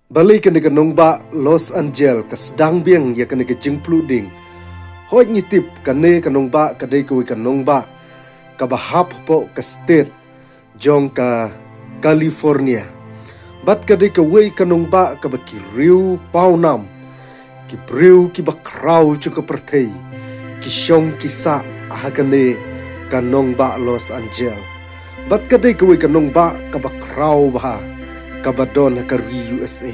Balik ke nong ba Los Angeles ke sedang biang ya kena ke jengplu ding. Hoi ngitip kane kanong ba kadai kuwi kanong ba ka bahap po ke state jong ka California. Bat kadai kuwi kanong ba ka baki riu paunam ki briu ki bakrau chuka pertei ki syong ki sa hakane kanong ba Los Angeles. Bat kadai kuwi kanong ba ka bakrau ba kabadon hakari USA.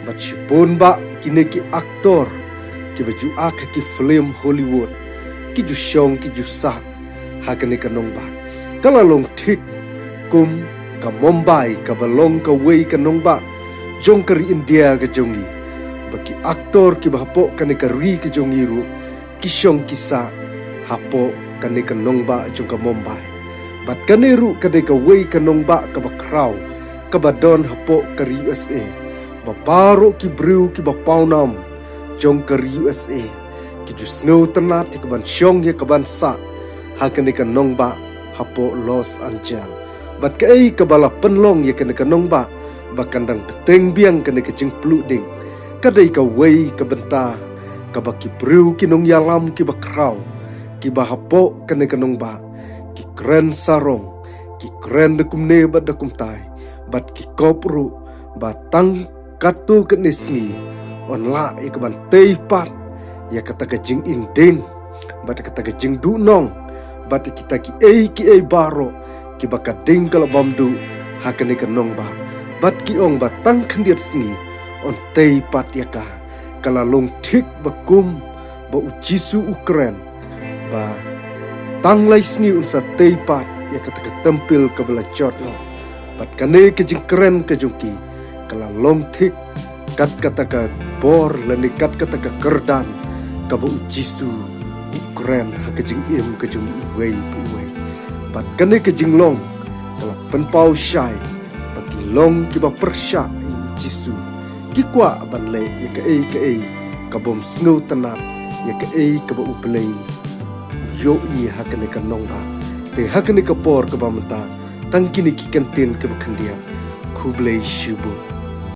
Bat sipon ba kini ki aktor ki baju ak ki film Hollywood ki ju syong ki ju sa hakane kanong ba kalalong tik kum ka Mumbai ka balong ka wei kanong ba jong kari India ka jongi baki aktor ki bahapo kane kari ka jongi ru ki syong ki sa hapo kane kanong ba jong ka Mumbai bat kane ru kade ka wei kanong ba ka bakraw kabadon hapo kari USA baparo ki briu ki bapaunam jong kari USA ki jus ngau tenat ki kaban syong ya kaban sa hakane kanong ba hapo Los Angeles bat kai kabala penlong ya kane kanong ba bakandang peteng biang kane kecing pluding kadai ka wei ka benta ka baki briu ki nong yalam ki bakraw ki bahapo kane kanong ba ki kren sarong ki kren dekum ne ba dekum tai bat ki kopru batang katu kenisni onla ikaban teipat ya kata kejing inden bat kata kejing dunong bat kita ki baro ki bakading kala bamdu hakane kanong ba bat ki ong batang kendir sni on teipat ya ka kala long tik bakum ba ujisu Ukraine ba tanglai sni unsa teipat ya kata ketempil ke belacot lo bat kane kejing keren kejungki kala long tik kat kata ka bor lani kat kata ka kerdan ka ba ujisu Ukraine ha kejing im kejung iwei piwei bat kane kejing long kala penpau syai bagi long ki ba persya ujisu ki kwa ban le ya ka ka bom sngu tanat ya ka ba uplei yo i ha kane kanong ba te ha kane ka por ka ba mata tangkini ki kantin ka ba khandia kublai shubu